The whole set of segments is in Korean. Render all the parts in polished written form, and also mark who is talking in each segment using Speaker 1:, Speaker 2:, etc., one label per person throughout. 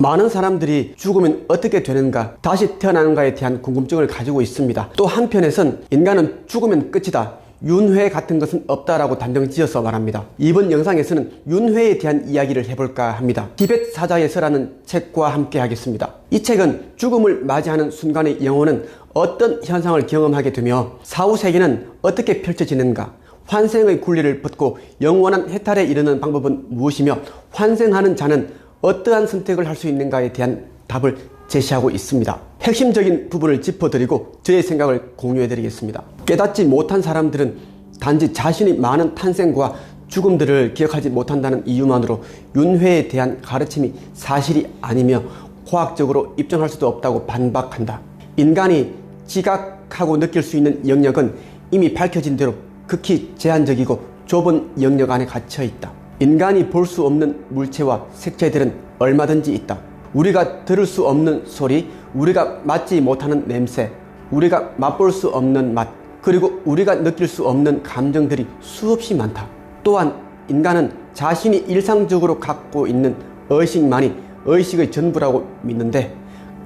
Speaker 1: 많은 사람들이 죽으면 어떻게 되는가, 다시 태어나는가에 대한 궁금증을 가지고 있습니다. 또 한편에선 인간은 죽으면 끝이다, 윤회 같은 것은 없다라고 단정지어서 말합니다. 이번 영상에서는 윤회에 대한 이야기를 해볼까 합니다. 티벳 사자의 서라는 책과 함께 하겠습니다. 이 책은 죽음을 맞이하는 순간의 영혼은 어떤 현상을 경험하게 되며 사후 세계는 어떻게 펼쳐지는가, 환생의 굴레를 벗고 영원한 해탈에 이르는 방법은 무엇이며 환생하는 자는 어떠한 선택을 할 수 있는가에 대한 답을 제시하고 있습니다. 핵심적인 부분을 짚어드리고 저의 생각을 공유해드리겠습니다. 깨닫지 못한 사람들은 단지 자신의 많은 탄생과 죽음들을 기억하지 못한다는 이유만으로 윤회에 대한 가르침이 사실이 아니며 과학적으로 입증할 수도 없다고 반박한다. 인간이 지각하고 느낄 수 있는 영역은 이미 밝혀진 대로 극히 제한적이고 좁은 영역 안에 갇혀 있다. 인간이 볼 수 없는 물체와 색채들은 얼마든지 있다. 우리가 들을 수 없는 소리, 우리가 맡지 못하는 냄새, 우리가 맛볼 수 없는 맛, 그리고 우리가 느낄 수 없는 감정들이 수없이 많다. 또한 인간은 자신이 일상적으로 갖고 있는 의식만이 의식의 전부라고 믿는데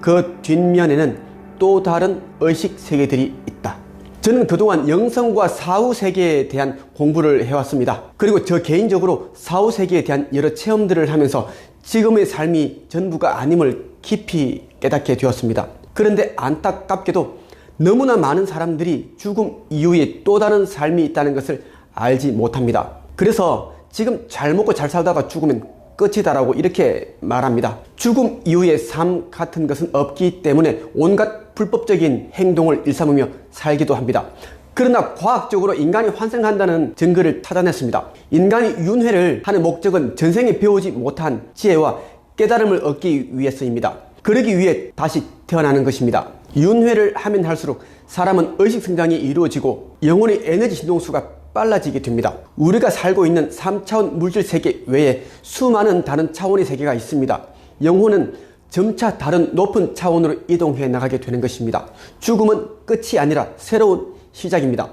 Speaker 1: 그 뒷면에는 또 다른 의식 세계들이 있다. 저는 그동안 영성과 사후 세계에 대한 공부를 해왔습니다. 그리고 저 개인적으로 사후 세계에 대한 여러 체험들을 하면서 지금의 삶이 전부가 아님을 깊이 깨닫게 되었습니다. 그런데 안타깝게도 너무나 많은 사람들이 죽음 이후에 또 다른 삶이 있다는 것을 알지 못합니다. 그래서 지금 잘 먹고 잘 살다가 죽으면 끝이다라고 이렇게 말합니다. 죽음 이후의 삶 같은 것은 없기 때문에 온갖 불법적인 행동을 일삼으며 살기도 합니다. 그러나 과학적으로 인간이 환생한다는 증거를 찾아냈습니다. 인간이 윤회를 하는 목적은 전생에 배우지 못한 지혜와 깨달음을 얻기 위해서입니다. 그러기 위해 다시 태어나는 것입니다. 윤회를 하면 할수록 사람은 의식 성장이 이루어지고 영혼의 에너지 진동수가 빨라지게 됩니다. 우리가 살고 있는 3차원 물질 세계 외에 수많은 다른 차원의 세계가 있습니다. 영혼은 점차 다른 높은 차원으로 이동해 나가게 되는 것입니다. 죽음은 끝이 아니라 새로운 시작입니다.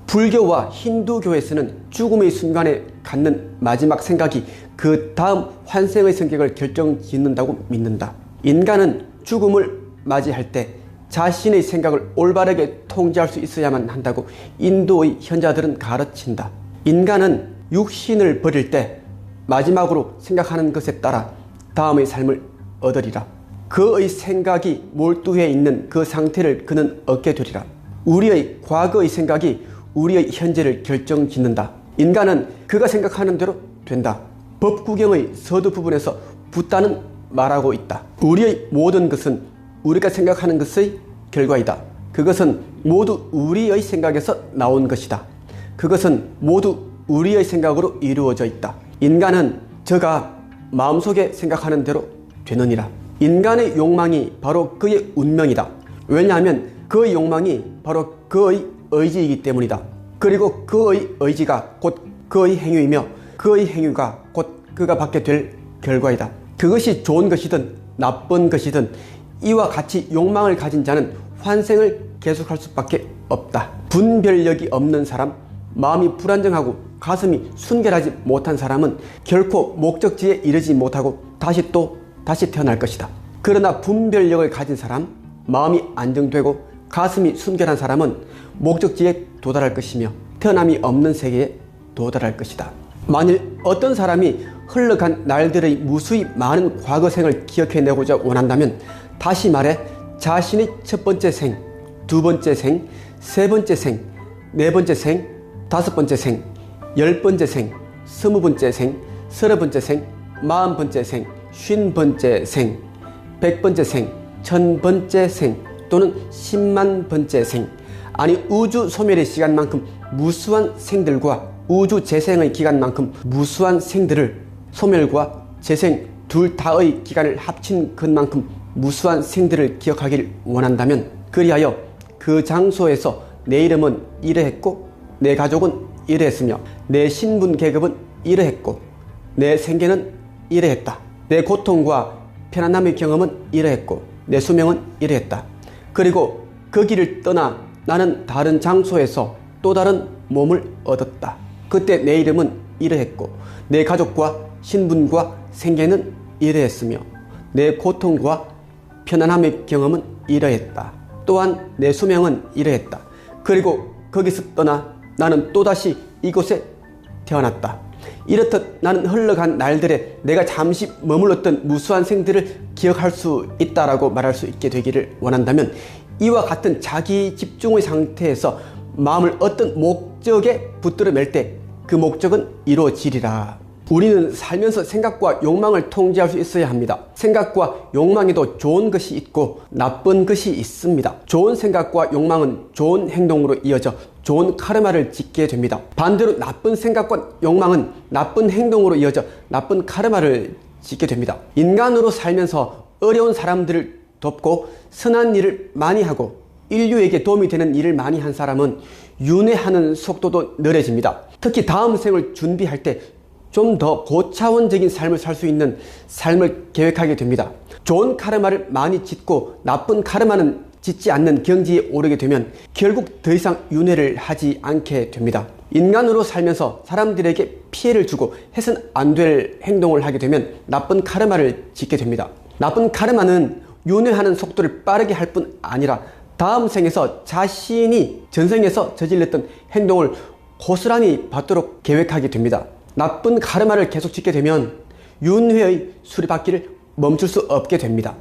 Speaker 1: 불교와 힌두교에서는 죽음의 순간에 갖는 마지막 생각이 그 다음 환생의 성격을 결정짓는다고 믿는다. 인간은 죽음을 맞이할 때 자신의 생각을 올바르게 통제할 수 있어야만 한다고 인도의 현자들은 가르친다. 인간은 육신을 버릴 때 마지막으로 생각하는 것에 따라 다음의 삶을 얻으리라. 그의 생각이 몰두해 있는 그 상태를 그는 얻게 되리라. 우리의 과거의 생각이 우리의 현재를 결정짓는다. 인간은 그가 생각하는 대로 된다. 법구경의 서두 부분에서 붓다는 말하고 있다. 우리의 모든 것은 우리가 생각하는 것의 결과이다. 그것은 모두 우리의 생각에서 나온 것이다. 그것은 모두 우리의 생각으로 이루어져 있다. 인간은 저가 마음속에 생각하는 대로 되느니라. 인간의 욕망이 바로 그의 운명이다. 왜냐하면 그의 욕망이 바로 그의 의지이기 때문이다. 그리고 그의 의지가 곧 그의 행위이며 그의 행위가 곧 그가 받게 될 결과이다. 그것이 좋은 것이든 나쁜 것이든 이와 같이 욕망을 가진 자는 환생을 계속할 수밖에 없다. 분별력이 없는 사람, 마음이 불안정하고 가슴이 순결하지 못한 사람은 결코 목적지에 이르지 못하고 다시 태어날 것이다. 그러나 분별력을 가진 사람, 마음이 안정되고 가슴이 순결한 사람은 목적지에 도달할 것이며 태어남이 없는 세계에 도달할 것이다. 만일 어떤 사람이 흘러간 날들의 무수히 많은 과거생을 기억해내고자 원한다면 다시 말해 자신의 첫 번째 생, 두 번째 생, 세 번째 생, 네 번째 생, 다섯 번째 생, 10번째 생, 20번째 생, 30번째 생, 40번째 생, 50번째 생, 100번째 생, 1000번째 생 또는 10만 번째 생, 아니 우주 소멸의 시간만큼 무수한 생들과 우주 재생의 기간만큼 무수한 생들을 소멸과 재생 둘 다의 기간을 합친 것만큼 무수한 생들을 기억하기를 원한다면 그리하여 그 장소에서 내 이름은 이러했고 내 가족은 이러했으며 내 신분 계급은 이러했고 내 생계는 이러했다. 내 고통과 편안함의 경험은 이러했고 내 수명은 이러했다. 그리고 그 길을 떠나 나는 다른 장소에서 또 다른 몸을 얻었다. 그때 내 이름은 이러했고 내 가족과 신분과 생계는 이러했으며 내 고통과 편안함의 경험은 이러했다. 또한 내 수명은 이러했다. 그리고 거기서 떠나 나는 또다시 이곳에 태어났다. 이렇듯 나는 흘러간 날들에 내가 잠시 머물렀던 무수한 생들을 기억할 수 있다라고 말할 수 있게 되기를 원한다면, 이와 같은 자기 집중의 상태에서 마음을 어떤 목적에 붙들어 맬 때 그 목적은 이루어지리라. 우리는 살면서 생각과 욕망을 통제할 수 있어야 합니다. 생각과 욕망에도 좋은 것이 있고 나쁜 것이 있습니다. 좋은 생각과 욕망은 좋은 행동으로 이어져 좋은 카르마를 짓게 됩니다. 반대로 나쁜 생각과 욕망은 나쁜 행동으로 이어져 나쁜 카르마를 짓게 됩니다. 인간으로 살면서 어려운 사람들을 돕고 선한 일을 많이 하고 인류에게 도움이 되는 일을 많이 한 사람은 윤회하는 속도도 느려집니다. 특히 다음 생을 준비할 때 좀 더 고차원적인 삶을 살 수 있는 삶을 계획하게 됩니다. 좋은 카르마를 많이 짓고 나쁜 카르마는 짓지 않는 경지에 오르게 되면 결국 더 이상 윤회를 하지 않게 됩니다. 인간으로 살면서 사람들에게 피해를 주고 해서는 안 될 행동을 하게 되면 나쁜 카르마를 짓게 됩니다. 나쁜 카르마는 윤회하는 속도를 빠르게 할 뿐 아니라 다음 생에서 자신이 전생에서 저질렀던 행동을 고스란히 받도록 계획하게 됩니다. 나쁜 카르마를 계속 짓게 되면 윤회의 수리받기를 멈출 수 없게 됩니다.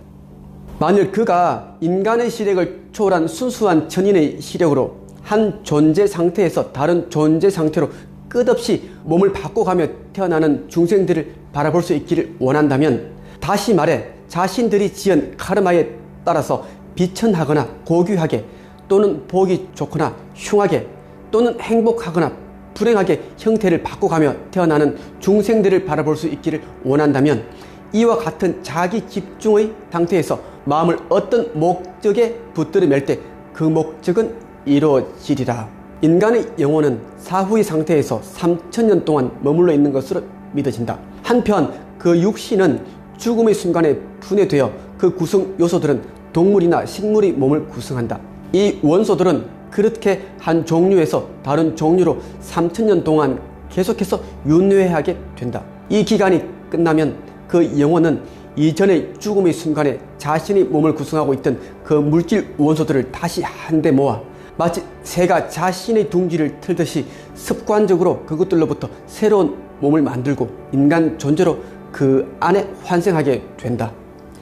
Speaker 1: 만일 그가 인간의 시력을 초월한 순수한 천인의 시력으로 한 존재 상태에서 다른 존재 상태로 끝없이 몸을 바꿔가며 태어나는 중생들을 바라볼 수 있기를 원한다면, 다시 말해 자신들이 지은 카르마에 따라서 비천하거나 고귀하게 또는 보기 좋거나 흉하게 또는 행복하거나 불행하게 형태를 바꿔가며 태어나는 중생들을 바라볼 수 있기를 원한다면, 이와 같은 자기 집중의 상태에서 마음을 어떤 목적에 붙들어 맬 때 그 목적은 이루어지리라. 인간의 영혼은 사후의 상태에서 3000년 동안 머물러 있는 것으로 믿어진다. 한편 그 육신은 죽음의 순간에 분해되어 그 구성 요소들은 동물이나 식물의 몸을 구성한다. 이 원소들은 그렇게 한 종류에서 다른 종류로 3000년 동안 계속해서 윤회하게 된다. 이 기간이 끝나면 그 영혼은 이전의 죽음의 순간에 자신의 몸을 구성하고 있던 그 물질 원소들을 다시 한데 모아 마치 새가 자신의 둥지를 틀듯이 습관적으로 그것들로부터 새로운 몸을 만들고 인간 존재로 그 안에 환생하게 된다.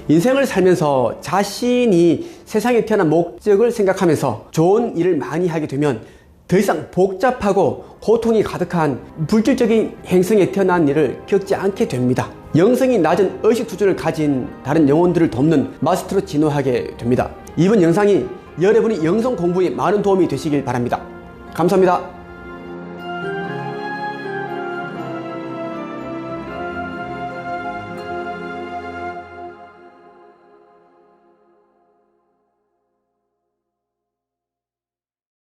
Speaker 1: 인생을 살면서 자신이 세상에 태어난 목적을 생각하면서 좋은 일을 많이 하게 되면 더 이상 복잡하고 고통이 가득한 물질적인 행성에 태어난 일을 겪지 않게 됩니다. 영성이 낮은 의식 수준을 가진 다른 영혼들을 돕는 마스터로 진화하게 됩니다. 이번 영상이 여러분의 영성 공부에 많은 도움이 되시길 바랍니다. 감사합니다.